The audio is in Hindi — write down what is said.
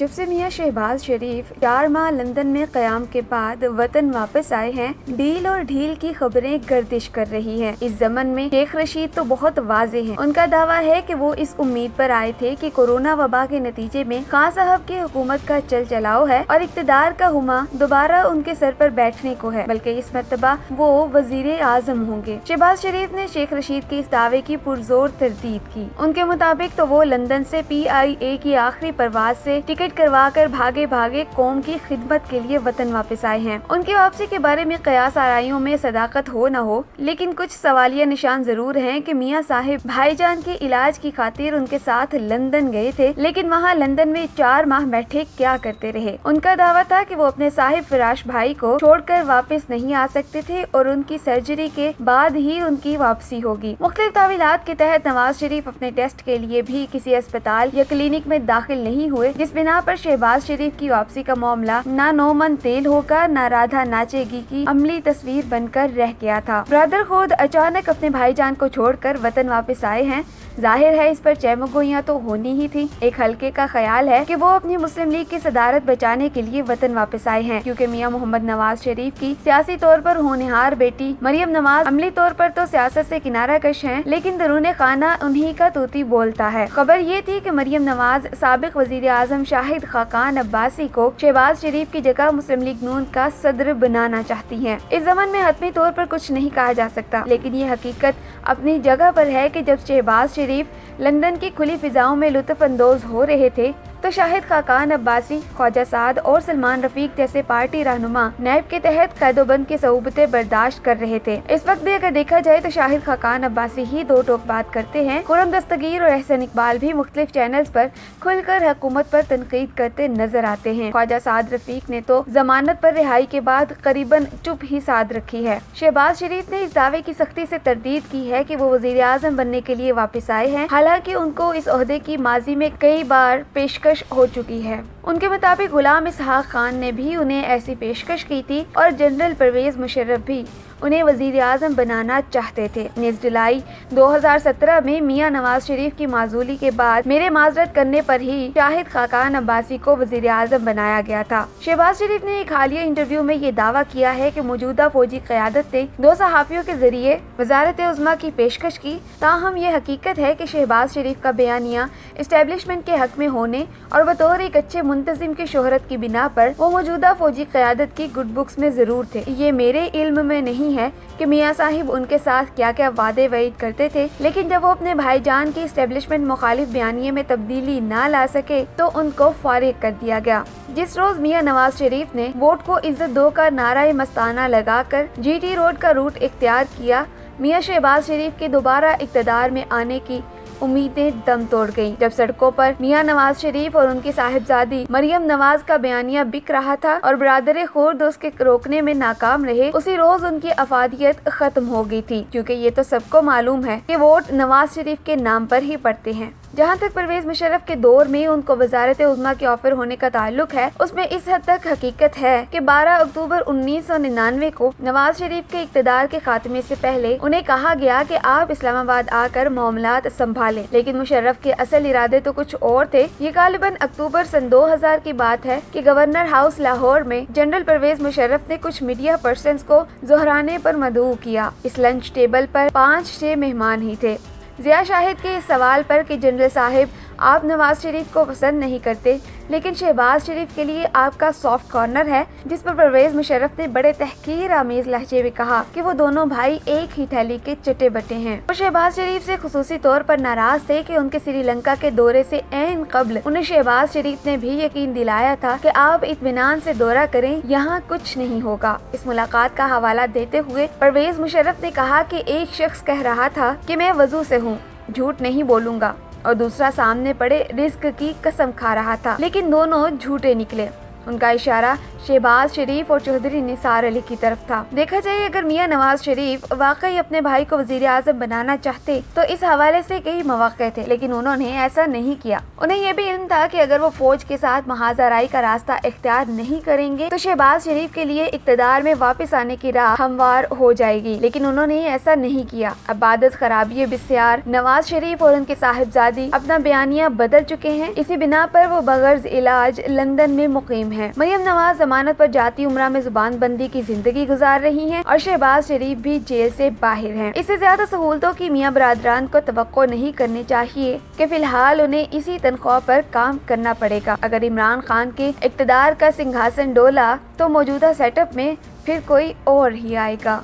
जब से मियां शहबाज शरीफ 4 माह लंदन में क़याम के बाद वतन वापस आए हैं, डील और ढील की खबरें गर्दिश कर रही हैं। इस ज़मन में शेख रशीद तो बहुत वाज़े हैं। उनका दावा है कि वो इस उम्मीद पर आए थे कि कोरोना वबा के नतीजे में खान साहब की हुकूमत का चल चलाव है और इक़्तिदार का हुमा दोबारा उनके सर पर बैठने को है, बल्कि इस मरतबा वो वज़ीर आज़म होंगे। शहबाज शरीफ ने शेख रशीद के इस दावे की पुरजोर तरदीद की। उनके मुताबिक तो वो लंदन से PIA की आखिरी परवाज से टिकट करवा कर भागे भागे कौम की खिदमत के लिए वतन वापस आए हैं। उनकी वापसी के बारे में कयास आराइयों में सदाकत हो न हो, लेकिन कुछ सवालिया निशान जरूर हैं कि मियां साहिब भाईजान के इलाज की खातिर उनके साथ लंदन गए थे, लेकिन वहां लंदन में 4 माह बैठे क्या करते रहे। उनका दावा था कि वो अपने साहिब फिराश भाई को छोड़कर वापस नहीं आ सकते थे और उनकी सर्जरी के बाद ही उनकी वापसी होगी। मुख्तलिफ तावीलात के तहत नवाज शरीफ अपने टेस्ट के लिए भी किसी अस्पताल या क्लिनिक में दाखिल नहीं हुए, जिस बिना पर शहबाज शरीफ की वापसी का मामला ना नोमन तेल होगा ना राधा नाचेगी की अमली तस्वीर बनकर रह गया था। ब्रदर खुद अचानक अपने भाईजान को छोड़कर वतन वापस आए हैं। जाहिर है इस पर चहमगोइयां तो होनी ही थी। एक हल्के का ख्याल है कि वो अपनी मुस्लिम लीग की सदारत बचाने के लिए वतन वापस आए हैं, क्योंकि मियां मोहम्मद नवाज शरीफ की सियासी तौर पर होनहार बेटी मरियम नवाज अमली तौर पर तो सियासत से किनारा कश हैं, लेकिन दरूने खाना उन्हीं का तूती बोलता है। खबर ये थी कि मरियम नवाज साबिक वजीर आजम शाहिद खाकान अब्बासी को शहबाज शरीफ की जगह मुस्लिम लीग नून का सदर बनाना चाहती हैं। इस ज़मन में हतमी तौर पर कुछ नहीं कहा जा सकता, लेकिन ये हकीकत अपनी जगह पर है कि जब शहबाज शरीफ लंदन की खुली फिजाओं में लुत्फ अंदोज हो रहे थे तो शाहिद खाकान अब्बासी, ख्वाजा साद और सलमान रफीक जैसे पार्टी रहनुमा नैब के तहत कैदोबंद की सऊबतें बर्दाश्त कर रहे थे। इस वक्त भी अगर देखा जाए तो शाहिद खाकान अब्बासी ही दो टोक बात करते हैं। खुर्रम दस्तगीर और एहसन इकबाल भी मुख्तलिफ चैनल्स पर खुलकर हुकूमत पर तनकीद करते नजर आते हैं। ख्वाजा साद रफीक ने तो जमानत पर रिहाई के बाद करीबन चुप ही साध रखी है। शहबाज शरीफ ने इस दावे की सख्ती से तरदीद की है कि वो वजीर आजम बनने के लिए वापस आए हैं, हालांकि उनको इस ओहदे की माजी में कई बार पेशकश हो चुकी है। उनके मुताबिक गुलाम इसहाक खान ने भी उन्हें ऐसी पेशकश की थी और जनरल परवेज मुशर्रफ भी उन्हें वजीर आजम बनाना चाहते थे। 19 जुलाई 2017 में मियां नवाज शरीफ की माजूली के बाद मेरे माजरत करने पर ही शाहिद खाकान अब्बासी को वजीर आजम बनाया गया था। शहबाज शरीफ ने एक हालिया इंटरव्यू में ये दावा किया है कि मौजूदा फौजी क़यादत ने 2 सहाफ़ियों के जरिए वजारत उज़्मा की पेशकश की। ताहम ये हकीकत है कि शहबाज शरीफ का बयानिया इस्टेब्लिशमेंट के हक में होने और बतौर एक अच्छे मुंतजिम की शोहरत की बिना पर वो मौजूदा फौजी क़यादत की गुड बुक्स में जरूर थे। ये मेरे इल्म में नहीं है कि मियां साहिब उनके साथ क्या क्या वादे वईद करते थे, लेकिन जब वो अपने भाईजान की इस्टेब्लिशमेंट मुखालिफ बयानिए में तब्दीली ना ला सके तो उनको फारिग कर दिया गया। जिस रोज मियां नवाज शरीफ ने वोट को इज्जत दो का नारा मस्ताना लगाकर GT रोड का रूट इख्तियार किया, मियां शहबाज शरीफ के दोबारा इक़्तिदार में आने की उम्मीदें दम तोड़ गईं। जब सड़कों पर मियां नवाज शरीफ और उनकी साहिबजादी मरियम नवाज का बयानिया बिक रहा था और बरादर खुर्द उसके रोकने में नाकाम रहे, उसी रोज उनकी अफादियत खत्म हो गई थी, क्योंकि ये तो सबको मालूम है कि वोट नवाज शरीफ के नाम पर ही पड़ते हैं। जहाँ तक परवेज मुशर्रफ के दौर में उनको वजारत उज़्मा के ऑफर होने का ताल्लुक है, उसमें इस हद तक हकीकत है कि 12 अक्टूबर 1999 को नवाज शरीफ के इक़्तिदार के खात्मे से पहले उन्हें कहा गया कि आप इस्लामाबाद आकर मामलात संभालें, लेकिन मुशर्रफ के असल इरादे तो कुछ और थे। ये गालिबन अक्टूबर सन 2000 की बात है कि गवर्नर हाउस लाहौर में जनरल परवेज मुशर्रफ ने कुछ मीडिया पर्सन्स को ज़ोहराने पर मदऊ किया। इस लंच टेबल पर 5-6 मेहमान ही थे। ज़िया शाहिद के इस सवाल पर कि जनरल साहिब आप नवाज शरीफ को पसंद नहीं करते, लेकिन शहबाज शरीफ के लिए आपका सॉफ्ट कॉर्नर है, जिस पर परवेज मुशर्रफ ने बड़े तहकीर आमेज लहजे में कहा कि वो दोनों भाई एक ही थैली के चटे बटे हैं। वो शहबाज शरीफ से खुसूसी तौर पर नाराज थे कि उनके श्रीलंका के दौरे से ऐन कब्ल उन्हें शहबाज शरीफ ने भी यकीन दिलाया था कि आप इत्मीनान से दौरा करें, यहाँ कुछ नहीं होगा। इस मुलाकात का हवाला देते हुए परवेज मुशर्रफ ने कहा कि एक शख्स कह रहा था कि मैं वजू से हूँ, झूठ नहीं बोलूंगा, और दूसरा सामने पड़े रिस्क की कसम खा रहा था, लेकिन दोनों झूठे निकले। उनका इशारा शहबाज शरीफ और चौधरी निसार अली की तरफ था। देखा जाए अगर मियां नवाज शरीफ वाकई अपने भाई को वजीर आजम बनाना चाहते तो इस हवाले से कई मौके थे, लेकिन उन्होंने ऐसा नहीं किया। उन्हें यह भी इल्म था कि अगर वो फौज के साथ महाजराई का रास्ता इख्तियार नहीं करेंगे तो शहबाज शरीफ के लिए इक़्तिदार में वापस आने की राह हमवार हो जाएगी, लेकिन उन्होंने ऐसा नहीं किया। अबादत खराबी बिस्यार नवाज शरीफ और उनके साहिबजादी अपना बयानिया बदल चुके हैं। इसी बिना पर वो बगैर इलाज लंदन में मुकीम है। मरियम नवाज जमानत पर जाती उम्रा में जुबान बंदी की जिंदगी गुजार रही हैं और शहबाज शरीफ भी जेल से बाहर हैं। इससे ज्यादा सहूलतों की मियां बरादरान को तवक्को नहीं करनी चाहिए कि फिलहाल उन्हें इसी तनख्वाह पर काम करना पड़ेगा। अगर इमरान खान के इक़्तिदार का सिंहासन डोला तो मौजूदा सेटअप में फिर कोई और ही आएगा।